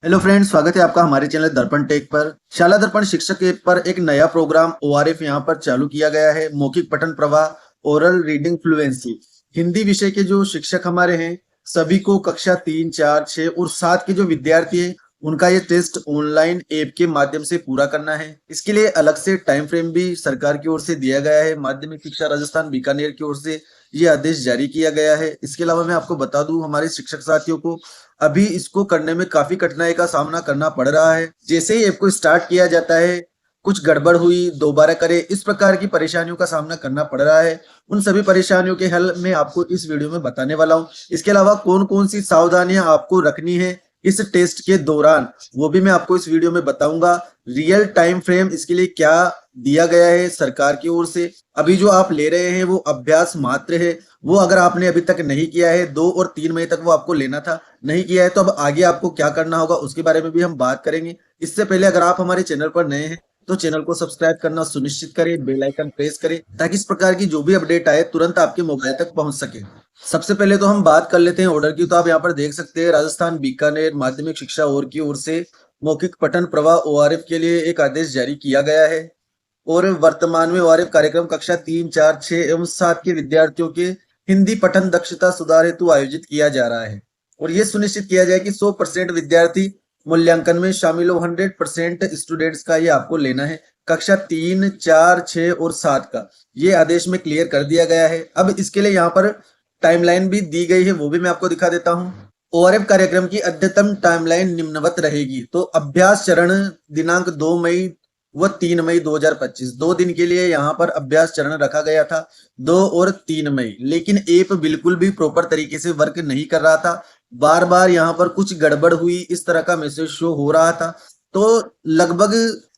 Hello friends, स्वागत है आपका हमारे चैनल दर्पण टेक पर। शाला दर्पण शिक्षक ऐप पर एक नया प्रोग्राम ओआरएफ यहाँ पर चालू किया गया है। मौखिक पठन प्रवाह ओरल रीडिंग फ्लुएंसी हिंदी विषय के जो शिक्षक हमारे हैं, सभी को कक्षा 3, 4, 6 और 7 के जो विद्यार्थी हैं, उनका ये टेस्ट ऑनलाइन ऐप के माध्यम से पूरा करना है। इसके लिए अलग से टाइम फ्रेम भी सरकार की ओर से दिया गया है। माध्यमिक शिक्षा राजस्थान बीकानेर की ओर से ये आदेश जारी किया गया है। इसके अलावा मैं आपको बता दूं, हमारे शिक्षक साथियों को अभी इसको करने में काफी कठिनाई का सामना करना पड़ रहा है। जैसे ही ऐप को स्टार्ट किया जाता है, कुछ गड़बड़ हुई, दोबारा करे, इस प्रकार की परेशानियों का सामना करना पड़ रहा है। उन सभी परेशानियों के हल मैं आपको इस वीडियो में बताने वाला हूँ। इसके अलावा कौन कौन सी सावधानियां आपको रखनी है इस टेस्ट के दौरान, वो भी मैं आपको इस वीडियो में बताऊंगा। रियल टाइम फ्रेम इसके लिए क्या दिया गया है सरकार की ओर से। अभी जो आप ले रहे हैं वो अभ्यास मात्र है। वो अगर आपने अभी तक नहीं किया है, 2 और 3 मई तक वो आपको लेना था, नहीं किया है, तो अब आगे आपको क्या करना होगा उसके बारे में भी हम बात करेंगे। इससे पहले अगर आप हमारे चैनल पर नए हैं तो चैनल को सब्सक्राइब करना सुनिश्चित करें, बेल आइकन प्रेस करें ताकि इस प्रकार की जो भी अपडेट आए तुरंत आपके मोबाइल तक पहुंच सके। सबसे पहले तो हम बात कर लेते हैं ऑर्डर की। तो आप यहाँ पर देख सकते हैं, राजस्थान बीकानेर माध्यमिक शिक्षा बोर्ड की ओर से मौखिक पठन प्रवाह ओआरएफ के लिए एक आदेश जारी किया गया है। और वर्तमान में ओआरएफ कार्यक्रम कक्षा 3, 4, 6 एवं 7 के विद्यार्थियों के हिंदी पठन दक्षता सुधार हेतु आयोजित किया जा रहा है। और ये सुनिश्चित किया जाए कि 100% विद्यार्थी मूल्यांकन में शामिल हो। 100% स्टूडेंट्स का ये आपको लेना है, कक्षा 3, 4, 6 और 7 का। ये आदेश में क्लियर कर दिया गया है। अब इसके लिए यहाँ पर टाइमलाइन भी दी गई है, वो भी मैं आपको दिखा देता हूँ। ओआरएफ कार्यक्रम की अद्यतन टाइमलाइन निम्नवत रहेगी। तो अभ्यास चरण दिनांक 2 मई व 3 मई 2025, 2 दिन के लिए यहाँ पर अभ्यास चरण रखा गया था, 2 और 3 मई। लेकिन ऐप बिल्कुल भी प्रॉपर तरीके से वर्क नहीं कर रहा था। बार बार यहाँ पर कुछ गड़बड़ हुई, इस तरह का मैसेज शो हो रहा था। तो लगभग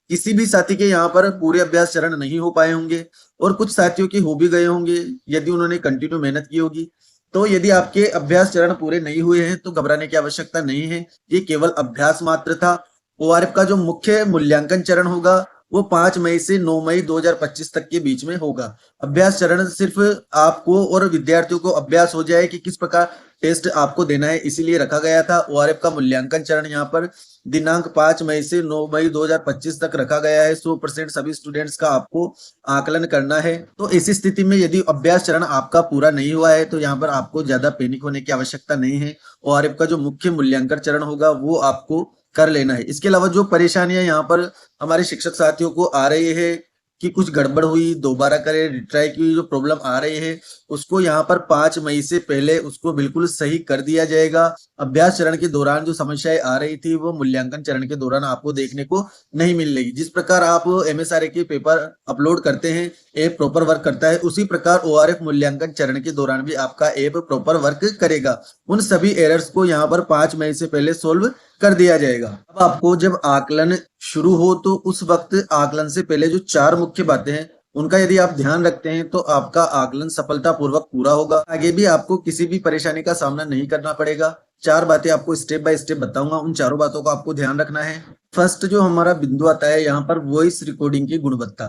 किसी भी साथी के यहाँ पर पूरे अभ्यास चरण नहीं हो पाए होंगे और कुछ साथियों के हो भी गए होंगे यदि उन्होंने कंटिन्यू मेहनत की होगी। तो यदि आपके अभ्यास चरण पूरे नहीं हुए हैं तो घबराने की आवश्यकता नहीं है, ये केवल अभ्यास मात्र था। ओआरएफ का जो मुख्य मूल्यांकन चरण होगा वो 5 मई से 9 मई 2025 तक के बीच में होगा। अभ्यास चरण सिर्फ आपको और विद्यार्थियों को अभ्यास हो जाए कि किस प्रकार टेस्ट आपको देना है, इसीलिए रखा गया था। ओआरएफ का मूल्यांकन चरण यहाँ पर दिनांक 5 मई से 9 मई 2025 तक रखा गया है। 100% सभी स्टूडेंट्स का आपको आकलन करना है। तो ऐसी स्थिति में यदि अभ्यास चरण आपका पूरा नहीं हुआ है तो यहाँ पर आपको ज्यादा पैनिक होने की आवश्यकता नहीं है। ओआरएफ का जो मुख्य मूल्यांकन चरण होगा वो आपको कर लेना है। इसके अलावा जो परेशानियां यहाँ पर हमारे शिक्षक साथियों को आ रही है कि कुछ गड़बड़ हुई, दोबारा करें, रिट्राई की जो प्रॉब्लम आ रही है, उसको यहाँ पर 5 मई से पहले उसको बिल्कुल सही कर दिया जाएगा। अभ्यास चरण के दौरान जो समस्याएं आ रही थी वो मूल्यांकन चरण के दौरान आपको देखने को नहीं मिलेगी। जिस प्रकार आप एमएसआरए के पेपर अपलोड करते हैं, ऐप प्रॉपर वर्क करता है, उसी प्रकार ओआरएफ मूल्यांकन चरण के दौरान भी आपका ऐप प्रॉपर वर्क करेगा। उन सभी एरर्स को यहाँ पर 5 मई से पहले सोल्व कर दिया जाएगा। अब आपको जब आकलन शुरू हो तो उस वक्त आकलन से पहले जो 4 मुख्य बातें हैं उनका यदि आप ध्यान रखते हैं तो आपका आकलन सफलतापूर्वक पूरा होगा। आगे भी आपको किसी भी परेशानी का सामना नहीं करना पड़ेगा। 4 बातें आपको स्टेप बाय स्टेप बताऊंगा, उन चारों बातों का आपको ध्यान रखना है। फर्स्ट जो हमारा बिंदु आता है यहाँ पर, वॉइस रिकॉर्डिंग की गुणवत्ता।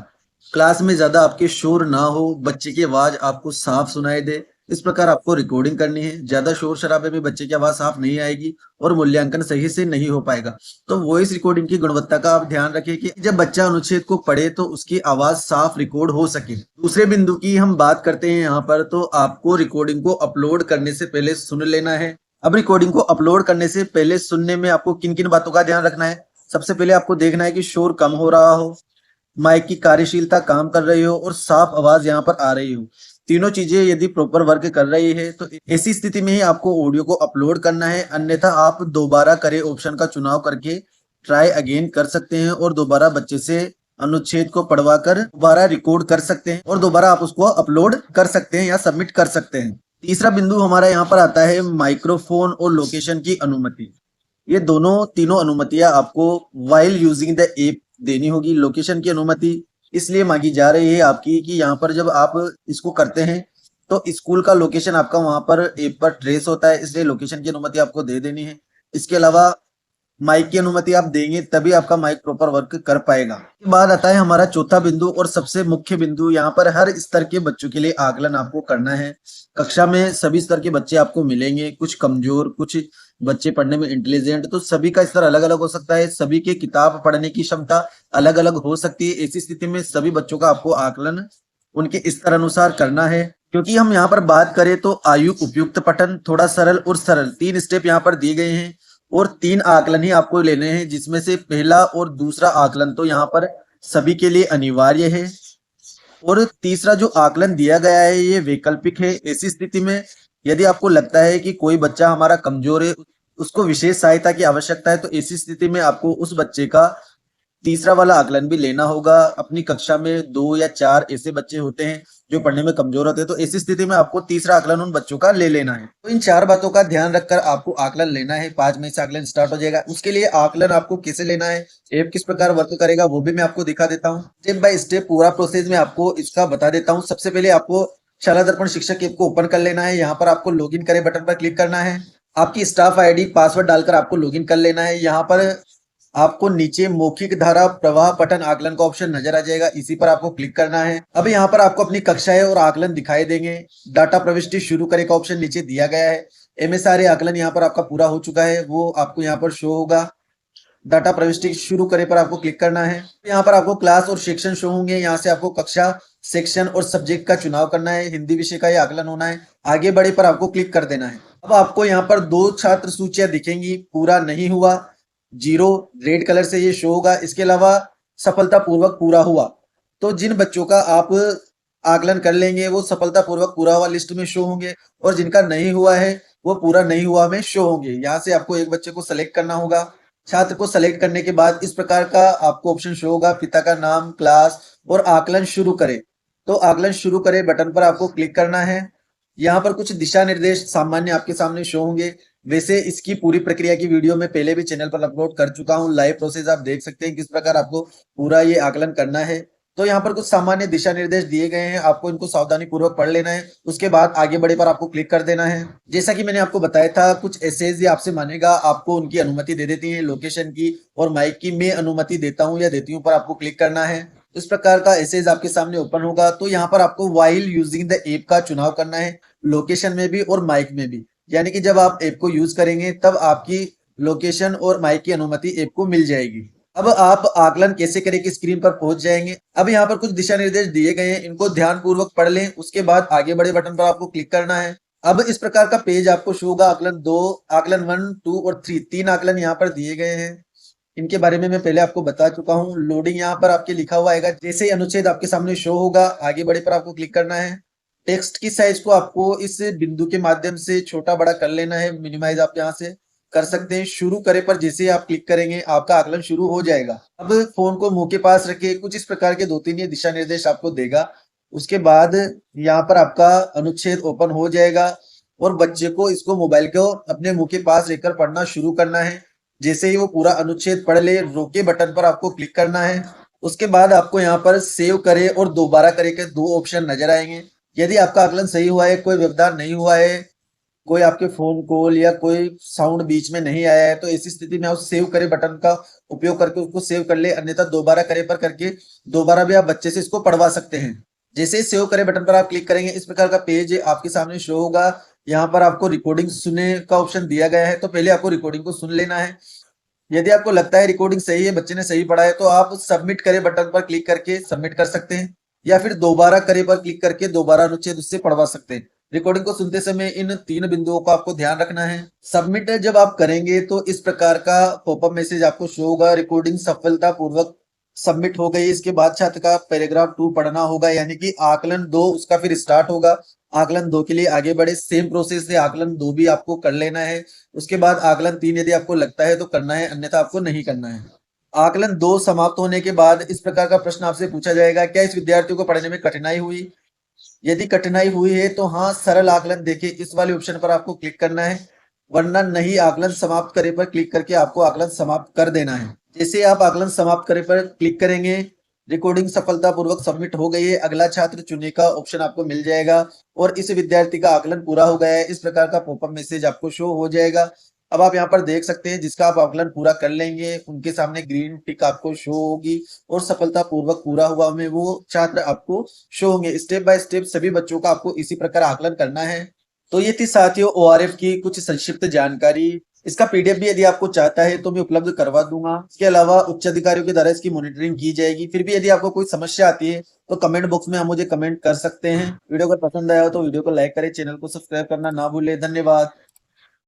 क्लास में ज्यादा आपके शोर ना हो, बच्चे की आवाज आपको साफ सुनाई दे, इस प्रकार आपको रिकॉर्डिंग करनी है। ज्यादा शोर शराबे में बच्चे की आवाज साफ नहीं आएगी और मूल्यांकन सही से नहीं हो पाएगा। तो वॉइस रिकॉर्डिंग की गुणवत्ता का आप ध्यान रखें कि जब बच्चा अनुच्छेद को पढ़े तो उसकी आवाज साफ रिकॉर्ड हो सके। दूसरे बिंदु की हम बात करते हैं यहाँ पर, तो आपको रिकॉर्डिंग को अपलोड करने से पहले सुन लेना है। अब रिकॉर्डिंग को अपलोड करने से पहले सुनने में आपको किन किन बातों का ध्यान रखना है। सबसे पहले आपको देखना है कि शोर कम हो रहा हो, माइक की कार्यशीलता काम कर रही हो और साफ आवाज यहाँ पर आ रही हो। तीनों चीजें यदि प्रॉपर वर्क कर रही है तो ऐसी स्थिति में ही आपको ऑडियो को अपलोड करना है। अन्यथा आप दोबारा करे ऑप्शन का चुनाव करके ट्राई अगेन कर सकते हैं और दोबारा बच्चे से अनुच्छेद को पढ़वा कर दोबारा रिकॉर्ड कर सकते हैं और दोबारा आप उसको अपलोड कर सकते हैं या सबमिट कर सकते हैं। तीसरा बिंदु हमारा यहाँ पर आता है माइक्रोफोन और लोकेशन की अनुमति। ये दोनों तीनों अनुमतियां आपको वाइल यूजिंग द ऐप देनी होगी। लोकेशन की अनुमति इसलिए मांगी जा रही है आपकी कि यहाँ पर जब आप इसको करते हैं तो स्कूल का लोकेशन आपका वहां पर ऐप पर ट्रेस होता है, इसलिए लोकेशन की अनुमति आपको दे देनी है। इसके अलावा माइक की अनुमति आप देंगे तभी आपका माइक प्रॉपर वर्क कर पाएगा। इसके बाद आता है हमारा चौथा बिंदु और सबसे मुख्य बिंदु। यहाँ पर हर स्तर के बच्चों के लिए आकलन आपको करना है। कक्षा में सभी स्तर के बच्चे आपको मिलेंगे, कुछ कमजोर, कुछ बच्चे पढ़ने में इंटेलिजेंट, तो सभी का स्तर अलग अलग हो सकता है, सभी के किताब पढ़ने की क्षमता अलग अलग हो सकती है। ऐसी स्थिति में सभी बच्चों का आपको आकलन उनके स्तर अनुसार करना है। क्योंकि हम यहाँ पर बात करें तो आयु उपयुक्त पठन, थोड़ा सरल और सरल, 3 स्टेप यहाँ पर दिए गए हैं और 3 आकलन ही आपको लेने हैं, जिसमें से पहला और दूसरा आकलन तो यहाँ पर सभी के लिए अनिवार्य है और तीसरा जो आकलन दिया गया है ये वैकल्पिक है। ऐसी स्थिति में यदि आपको लगता है कि कोई बच्चा हमारा कमजोर है, उसको विशेष सहायता की आवश्यकता है, तो ऐसी स्थिति में आपको उस बच्चे का तीसरा वाला आकलन भी लेना होगा। अपनी कक्षा में 2 या 4 ऐसे बच्चे होते हैं जो पढ़ने में कमजोर होते हैं, तो ऐसी स्थिति में आपको तीसरा आकलन उन बच्चों का ले लेना है। तो इन 4 बातों का ध्यान रखकर आपको आकलन लेना है। 5 मई से आकलन स्टार्ट हो जाएगा। उसके लिए आकलन आपको कैसे लेना है, ऐप किस प्रकार वर्क करेगा, वो भी मैं आपको दिखा देता हूँ। स्टेप बाय स्टेप पूरा प्रोसेस में आपको इसका बता देता हूँ। सबसे पहले आपको शाला दर्पण शिक्षक ऐप को ओपन कर लेना है। यहाँ पर आपको लॉगिन करें बटन पर क्लिक करना है। आपकी स्टाफ आईडी पासवर्ड डालकर आपको लॉगिन कर लेना है। यहाँ पर आपको नीचे मौखिक धारा प्रवाह पठन आकलन का ऑप्शन नजर आ जाएगा, इसी पर आपको क्लिक करना है। अब यहाँ पर आपको अपनी कक्षाएं और आकलन दिखाई देंगे। डाटा प्रविष्टि शुरू करे का ऑप्शन नीचे दिया गया है। एमएसआरए आकलन यहाँ पर आपका पूरा हो चुका है, वो आपको यहाँ पर शो होगा। डाटा प्रविष्टि शुरू करे पर आपको क्लिक करना है। यहाँ पर आपको क्लास और सेक्शन शो होंगे। यहाँ से आपको कक्षा, सेक्शन और सब्जेक्ट का चुनाव करना है। हिंदी विषय का ये आकलन होना है। आगे बढ़े पर आपको क्लिक कर देना है। अब आपको यहाँ पर 2 छात्र सूचियां दिखेंगी, पूरा नहीं हुआ 0 रेड कलर से ये शो होगा। इसके अलावा सफलतापूर्वक पूरा हुआ, तो जिन बच्चों का आप आकलन कर लेंगे वो सफलतापूर्वक पूरा हुआ लिस्ट में शो होंगे और जिनका नहीं हुआ है वो पूरा नहीं हुआ में शो होंगे। यहाँ से आपको एक बच्चे को सेलेक्ट करना होगा। छात्र को सेलेक्ट करने के बाद इस प्रकार का आपको ऑप्शन शो होगा, पिता का नाम, क्लास और आकलन शुरू करे। तो आकलन शुरू करे बटन पर आपको क्लिक करना है। यहाँ पर कुछ दिशा निर्देश सामान्य आपके सामने शो होंगे। वैसे इसकी पूरी प्रक्रिया की वीडियो मैं पहले भी चैनल पर अपलोड कर चुका हूँ। लाइव प्रोसेस आप देख सकते हैं किस प्रकार आपको पूरा ये आकलन करना है। तो यहाँ पर कुछ सामान्य दिशा निर्देश दिए गए हैं, आपको इनको सावधानी पूर्वक पढ़ लेना है। उसके बाद आगे बढ़े पर आपको क्लिक कर देना है। जैसा कि मैंने आपको बताया था, कुछ एसेज आपसे मानेगा, आपको उनकी अनुमति दे देती है, लोकेशन की और माइक की मैं अनुमति देता हूँ या देती हूँ पर आपको क्लिक करना है। इस प्रकार का एसेज आपके सामने ओपन होगा। तो यहाँ पर आपको व्हाइल यूजिंग द ऐप का चुनाव करना है, लोकेशन में भी और माइक में भी। यानी कि जब आप ऐप को यूज करेंगे तब आपकी लोकेशन और माइक की अनुमति ऐप को मिल जाएगी। अब आप आकलन कैसे करें की स्क्रीन पर पहुंच जाएंगे। अब यहाँ पर कुछ दिशा निर्देश दिए गए हैं, इनको ध्यान पूर्वक पढ़ लें। उसके बाद आगे बढ़े बटन पर आपको क्लिक करना है। अब इस प्रकार का पेज आपको शो होगा। आकलन 2, आकलन 1, 2 और 3, 3 आकलन यहाँ पर दिए गए हैं। इनके बारे में मैं पहले आपको बता चुका हूँ। लोडिंग यहाँ पर आपके लिखा हुआ आएगा, जैसे ही अनुच्छेद आपके सामने शो होगा आगे बढ़े पर आपको क्लिक करना है। टेक्स्ट की साइज को आपको इस बिंदु के माध्यम से छोटा बड़ा कर लेना है, मिनिमाइज आप यहाँ से कर सकते हैं। शुरू करे पर जैसे आप क्लिक करेंगे आपका आकलन शुरू हो जाएगा। अब फोन को मुंह के पास रखे, कुछ इस प्रकार के 2-3 ये दिशा निर्देश आपको देगा। उसके बाद यहाँ पर आपका अनुच्छेद ओपन हो जाएगा और बच्चे को इसको मोबाइल को अपने मुंह के पास रहकर पढ़ना शुरू करना है। जैसे ही वो पूरा अनुच्छेद पढ़ ले, रोके बटन पर आपको क्लिक करना है। उसके बाद आपको यहाँ पर सेव करे और दोबारा करे के 2 ऑप्शन नजर आएंगे। यदि आपका आकलन सही हुआ है, कोई व्यवधान नहीं हुआ है, कोई आपके फोन कॉल या कोई साउंड बीच में नहीं आया है, तो ऐसी स्थिति में आप सेव करे बटन का उपयोग करके उसको सेव कर ले। अन्यथा दोबारा करे पर करके दोबारा भी आप बच्चे से इसको पढ़वा सकते हैं। जैसे ही सेव करे बटन पर आप क्लिक करेंगे इस प्रकार का पेज आपके सामने शो होगा। यहाँ पर आपको रिकॉर्डिंग सुनने का ऑप्शन दिया गया है, तो पहले आपको रिकॉर्डिंग को सुन लेना है। यदि आपको लगता है रिकॉर्डिंग सही है, बच्चे ने सही पढ़ा है, तो आप सबमिट करे बटन पर क्लिक करके सबमिट कर सकते हैं या फिर दोबारा करे पर क्लिक करके दोबारा अनुच्छेद उससे पढ़वा सकते हैं। रिकॉर्डिंग को सुनते समय इन 3 बिंदुओं का आपको ध्यान रखना है। सबमिट जब आप करेंगे तो इस प्रकार का पॉपअप मैसेज आपको शो होगा, रिकॉर्डिंग सफलतापूर्वक सबमिट हो गई। इसके बाद छात्र का पैराग्राफ 2 पढ़ना होगा, यानी कि आकलन 2 उसका फिर स्टार्ट होगा। आकलन 2 के लिए आगे बढ़े, सेम प्रोसेस से आकलन 2 भी आपको कर लेना है। उसके बाद आकलन 3 यदि आपको लगता है तो करना है, अन्यथा आपको नहीं करना है। आकलन 2 समाप्त होने के बाद इस प्रकार का प्रश्न आपसे पूछा जाएगा, क्या इस विद्यार्थी को पढ़ने में कठिनाई हुई? यदि कठिनाई हुई है तो हाँ, सरल आकलन देखें, इस वाले ऑप्शन पर आपको क्लिक करना है, वरना नहीं। आकलन समाप्त करे पर क्लिक करके आपको आकलन समाप्त कर देना है। जैसे आप आकलन समाप्त करे पर क्लिक करेंगे, रिकॉर्डिंग सफलतापूर्वक सबमिट हो गई है, अगला छात्र चुने का ऑप्शन आपको मिल जाएगा और इस विद्यार्थी का आकलन पूरा हो गया है। इस प्रकार का पॉपअप मैसेज आपको शो हो जाएगा। अब आप यहाँ पर देख सकते हैं जिसका आप आकलन पूरा कर लेंगे उनके सामने ग्रीन टिक आपको शो होगी और सफलता पूर्वक पूरा हुआ में वो छात्र आपको शो होंगे। स्टेप बाय स्टेप सभी बच्चों का आपको इसी प्रकार आकलन करना है। तो ये थी साथियों ओआरएफ की कुछ संक्षिप्त जानकारी। इसका पीडीएफ भी यदि आपको चाहता है तो मैं उपलब्ध करवा दूंगा। इसके अलावा उच्च अधिकारियों के द्वारा इसकी मॉनिटरिंग की जाएगी। फिर भी यदि आपको कोई समस्या आती है तो कमेंट बॉक्स में आप मुझे कमेंट कर सकते हैं। वीडियो अगर पसंद आया हो तो वीडियो को लाइक करें, चैनल को सब्सक्राइब करना ना भूलें। धन्यवाद।